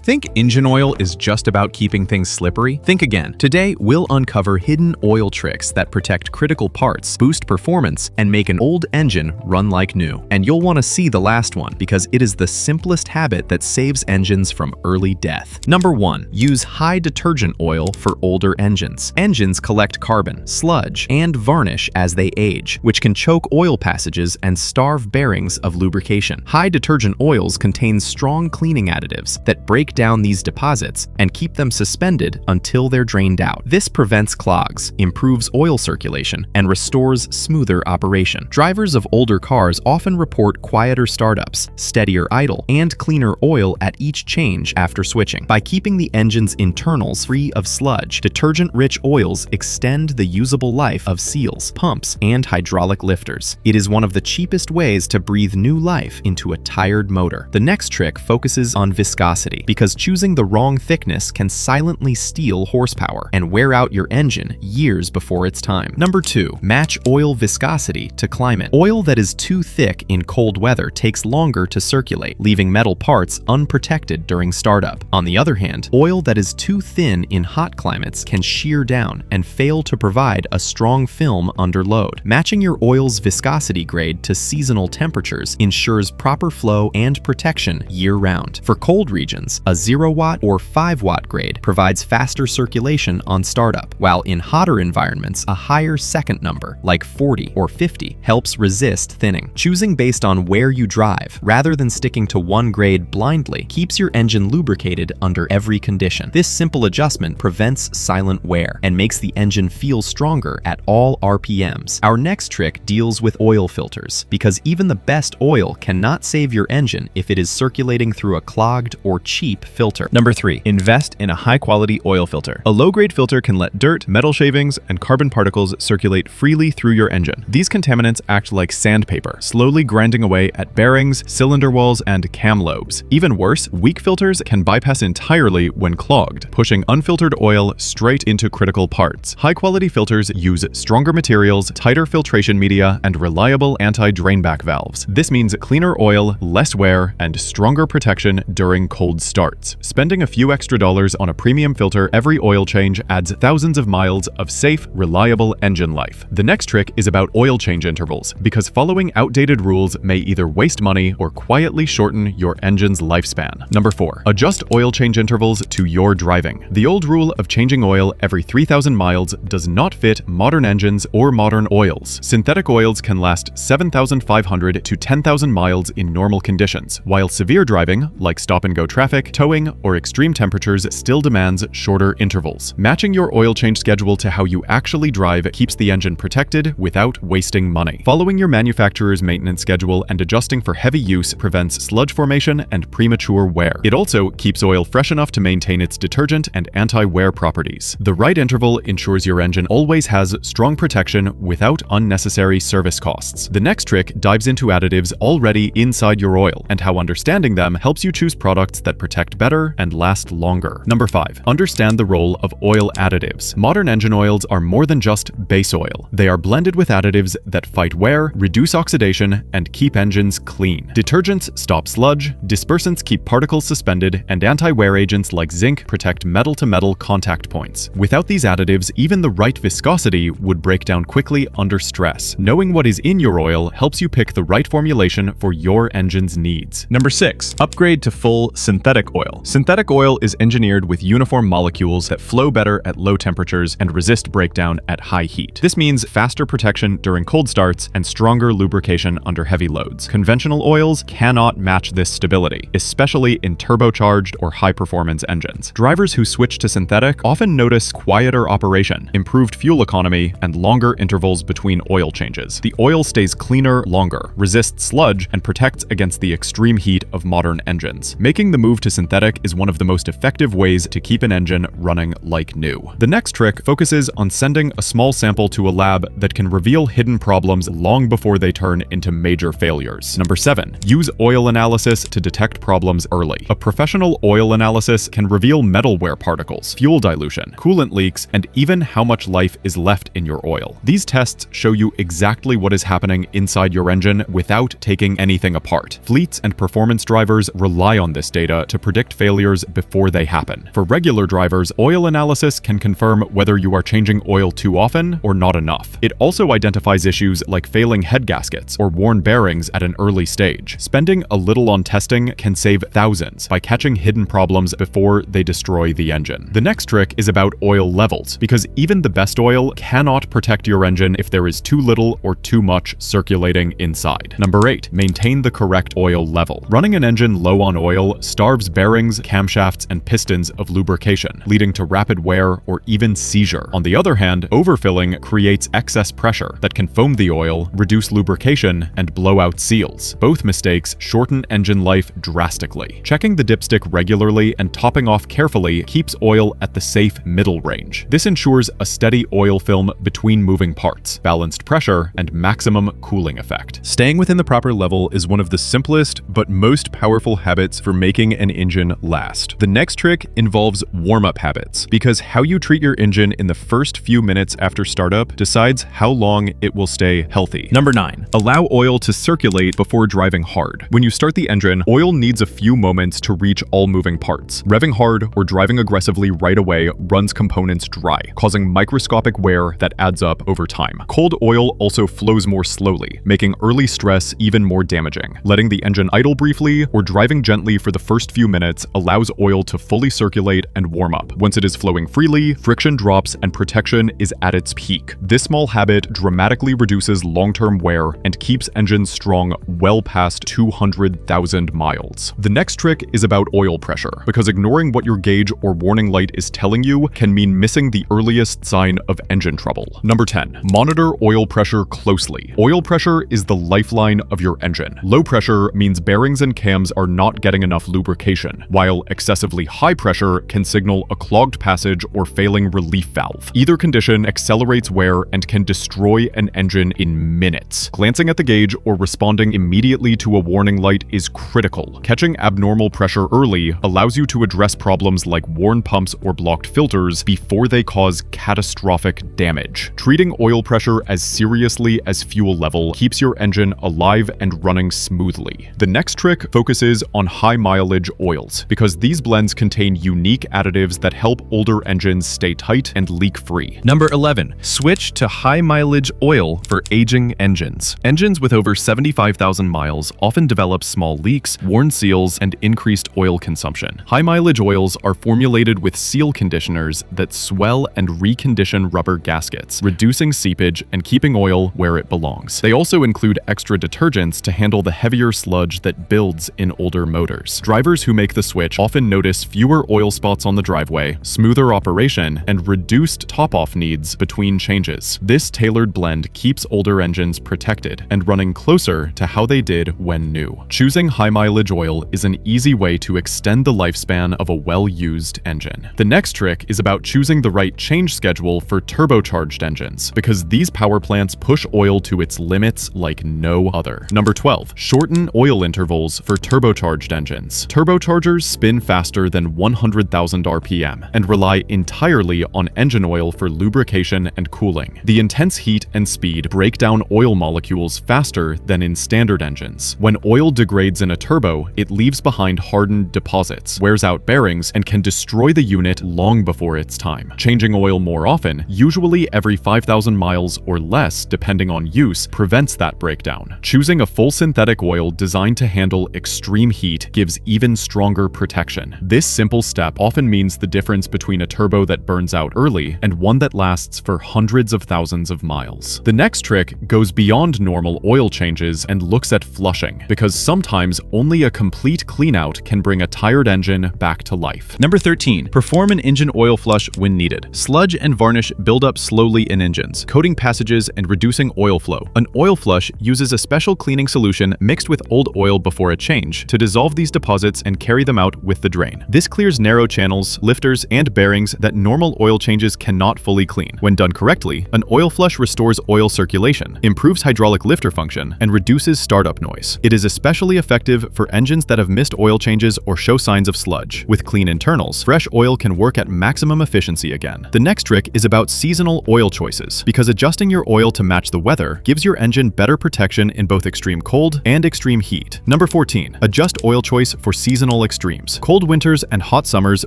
Think engine oil is just about keeping things slippery? Think again. Today, we'll uncover hidden oil tricks that protect critical parts, boost performance, and make an old engine run like new. And you'll want to see the last one because it is the simplest habit that saves engines from early death. Number 1. Use high-detergent oil for older engines. Engines collect carbon, sludge, and varnish as they age, which can choke oil passages and starve bearings of lubrication. High-detergent oils contain strong cleaning additives that break down these deposits and keep them suspended until they're drained out. This prevents clogs, improves oil circulation, and restores smoother operation. Drivers of older cars often report quieter startups, steadier idle, and cleaner oil at each change after switching. By keeping the engine's internals free of sludge, detergent-rich oils extend the usable life of seals, pumps, and hydraulic lifters. It is one of the cheapest ways to breathe new life into a tired motor. The next trick focuses on viscosity, because choosing the wrong thickness can silently steal horsepower and wear out your engine years before it's time. Number 2. Match oil viscosity to climate. Oil that is too thick in cold weather takes longer to circulate, leaving metal parts unprotected during startup. On the other hand, oil that is too thin in hot climates can shear down and fail to provide a strong film under load. Matching your oil's viscosity grade to seasonal temperatures ensures proper flow and protection year-round. For cold regions, a 0-watt or 5-watt grade provides faster circulation on startup, while in hotter environments, a higher second number, like 40 or 50, helps resist thinning. Choosing based on where you drive, rather than sticking to one grade blindly, keeps your engine lubricated under every condition. This simple adjustment prevents silent wear and makes the engine feel stronger at all RPMs. Our next trick deals with oil filters, because even the best oil cannot save your engine if it is circulating through a clogged or cheap filter. Number 3. Invest in a high-quality oil filter. A low-grade filter can let dirt, metal shavings, and carbon particles circulate freely through your engine. These contaminants act like sandpaper, slowly grinding away at bearings, cylinder walls, and cam lobes. Even worse, weak filters can bypass entirely when clogged, pushing unfiltered oil straight into critical parts. High-quality filters use stronger materials, tighter filtration media, and reliable anti-drainback valves. This means cleaner oil, less wear, and stronger protection during cold starts. Spending a few extra dollars on a premium filter every oil change adds thousands of miles of safe, reliable engine life. The next trick is about oil change intervals, because following outdated rules may either waste money or quietly shorten your engine's lifespan. Number 4. Adjust oil change intervals to your driving. The old rule of changing oil every 3,000 miles does not fit modern engines or modern oils. Synthetic oils can last 7,500 to 10,000 miles in normal conditions, while severe driving, like stop-and-go traffic, towing, or extreme temperatures still demands shorter intervals. Matching your oil change schedule to how you actually drive keeps the engine protected without wasting money. Following your manufacturer's maintenance schedule and adjusting for heavy use prevents sludge formation and premature wear. It also keeps oil fresh enough to maintain its detergent and anti-wear properties. The right interval ensures your engine always has strong protection without unnecessary service costs. The next trick dives into additives already inside your oil and how understanding them helps you choose products that protect better and last longer. Number 5. Understand the role of oil additives. Modern engine oils are more than just base oil. They are blended with additives that fight wear, reduce oxidation, and keep engines clean. Detergents stop sludge, dispersants keep particles suspended, and anti-wear agents like zinc protect metal-to-metal contact points. Without these additives, even the right viscosity would break down quickly under stress. Knowing what is in your oil helps you pick the right formulation for your engine's needs. Number 6. Upgrade to full synthetic oil. Synthetic oil is engineered with uniform molecules that flow better at low temperatures and resist breakdown at high heat. This means faster protection during cold starts and stronger lubrication under heavy loads. Conventional oils cannot match this stability, especially in turbocharged or high-performance engines. Drivers who switch to synthetic often notice quieter operation, improved fuel economy, and longer intervals between oil changes. The oil stays cleaner longer, resists sludge, and protects against the extreme heat of modern engines. Making the move to synthetic is one of the most effective ways to keep an engine running like new. The next trick focuses on sending a small sample to a lab that can reveal hidden problems long before they turn into major failures. Number 7. Use oil analysis to detect problems early. A professional oil analysis can reveal metal wear particles, fuel dilution, coolant leaks, and even how much life is left in your oil. These tests show you exactly what is happening inside your engine without taking anything apart. Fleets and performance drivers rely on this data to predict failures before they happen. For regular drivers, oil analysis can confirm whether you are changing oil too often or not enough. It also identifies issues like failing head gaskets or worn bearings at an early stage. Spending a little on testing can save thousands by catching hidden problems before they destroy the engine. The next trick is about oil levels, because even the best oil cannot protect your engine if there is too little or too much circulating inside. Number 8, maintain the correct oil level. Running an engine low on oil starves bearings, camshafts, and pistons of lubrication, leading to rapid wear or even seizure. On the other hand, overfilling creates excess pressure that can foam the oil, reduce lubrication, and blow out seals. Both mistakes shorten engine life drastically. Checking the dipstick regularly and topping off carefully keeps oil at the safe middle range. This ensures a steady oil film between moving parts, balanced pressure, and maximum cooling effect. Staying within the proper level is one of the simplest but most powerful habits for making an engine last. The next trick involves warm-up habits, because how you treat your engine in the first few minutes after startup decides how long it will stay healthy. Number 9, allow oil to circulate before driving hard. When you start the engine, oil needs a few moments to reach all moving parts. Revving hard or driving aggressively right away runs components dry, causing microscopic wear that adds up over time. Cold oil also flows more slowly, making early stress even more damaging. Letting the engine idle briefly or driving gently for the first few minutes allows oil to fully circulate and warm up. Once it is flowing freely, friction drops and protection is at its peak. This small habit dramatically reduces long-term wear and keeps engines strong well past 200,000 miles. The next trick is about oil pressure, because ignoring what your gauge or warning light is telling you can mean missing the earliest sign of engine trouble. Number 10, monitor oil pressure closely. Oil pressure is the lifeline of your engine. Low pressure means bearings and cams are not getting enough lubrication, while excessively high pressure can signal a clogged passage or failing relief valve. Either condition accelerates wear and can destroy an engine in minutes. Glancing at the gauge or responding immediately to a warning light is critical. Catching abnormal pressure early allows you to address problems like worn pumps or blocked filters before they cause catastrophic damage. Treating oil pressure as seriously as fuel level keeps your engine alive and running smoothly. The next trick focuses on high mileage oils, because these blends contain unique additives that help older engines stay tight and leak-free. Number 11, switch to high mileage oil for aging engines. Engines with over 75,000 miles often develop small leaks, worn seals, and increased oil consumption. High mileage oils are formulated with seal conditioners that swell and recondition rubber gaskets, reducing seepage and keeping oil where it belongs. They also include extra detergents to handle the heavier sludge that builds in older motors. Drivers who make the switch often notice fewer oil spots on the driveway, smoother operation, and reduced top-off needs between changes. This tailored blend keeps older engines protected and running closer to how they did when new. Choosing high mileage oil is an easy way to extend the lifespan of a well-used engine. The next trick is about choosing the right change schedule for turbocharged engines, because these power plants push oil to its limits like no other. Number 12, shorten oil intervals for turbocharged engines. Turbochargers spin faster than 100,000 RPM and rely entirely on engine oil for lubrication and cooling. The intense heat and speed break down oil molecules faster than in standard engines. When oil degrades in a turbo, it leaves behind hardened deposits, wears out bearings, and can destroy the unit long before its time. Changing oil more often, usually every 5,000 miles or less depending on use, prevents that breakdown. Choosing a full synthetic oil designed to handle extreme heat gives even stronger protection. This simple step often means the difference between a turbo that burns out early and one that lasts for hundreds of thousands of miles. The next trick goes beyond normal oil changes and looks at flushing, because sometimes only a complete cleanout can bring a tired engine back to life. Number 13, perform an engine oil flush when needed. Sludge and varnish build up slowly in engines, coating passages and reducing oil flow. An oil flush uses a special cleaning solution mixed with old oil before a change to dissolve these deposits and carry them out with the drain. This clears narrow channels, lifters, and bearings that normal oil changes cannot fully clean. When done correctly, an oil flush restores oil circulation, improves hydraulic lifter function, and reduces startup noise. It is especially effective for engines that have missed oil changes or show signs of sludge. With clean internals, fresh oil can work at maximum efficiency again. The next trick is about seasonal oil choices, because adjusting your oil to match the weather gives your engine better protection in both extreme cold and extreme heat. Number 14, adjust oil choice for seasonal seasonal extremes. Cold winters and hot summers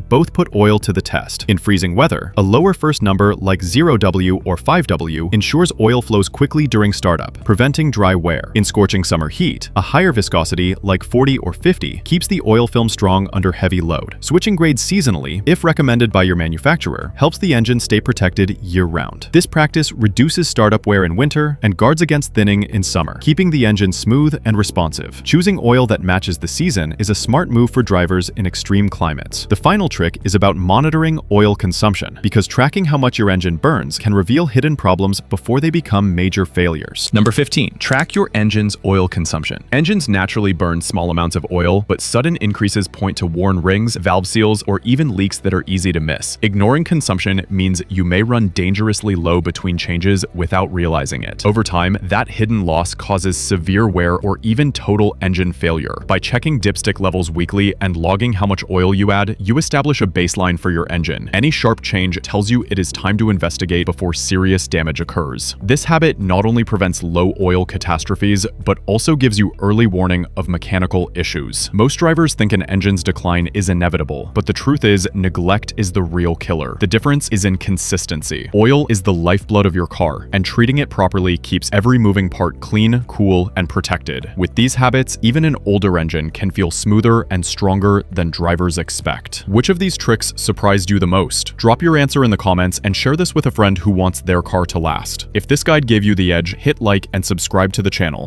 both put oil to the test. In freezing weather, a lower first number like 0W or 5W ensures oil flows quickly during startup, preventing dry wear. In scorching summer heat, a higher viscosity like 40 or 50 keeps the oil film strong under heavy load. Switching grades seasonally, if recommended by your manufacturer, helps the engine stay protected year-round. This practice reduces startup wear in winter and guards against thinning in summer, keeping the engine smooth and responsive. Choosing oil that matches the season is a smart move for drivers in extreme climates. The final trick is about monitoring oil consumption, because tracking how much your engine burns can reveal hidden problems before they become major failures. Number 15. Track your engine's oil consumption. Engines naturally burn small amounts of oil, but sudden increases point to worn rings, valve seals, or even leaks that are easy to miss. Ignoring consumption means you may run dangerously low between changes without realizing it. Over time, that hidden loss causes severe wear or even total engine failure. By checking dipstick levels weekly and logging how much oil you add, you establish a baseline for your engine. Any sharp change tells you it is time to investigate before serious damage occurs. This habit not only prevents low oil catastrophes, but also gives you early warning of mechanical issues. Most drivers think an engine's decline is inevitable, but the truth is, neglect is the real killer. The difference is in consistency. Oil is the lifeblood of your car, and treating it properly keeps every moving part clean, cool, and protected. With these habits, even an older engine can feel smoother and stronger than drivers expect. Which of these tricks surprised you the most? Drop your answer in the comments and share this with a friend who wants their car to last. If this guide gave you the edge, hit like and subscribe to the channel.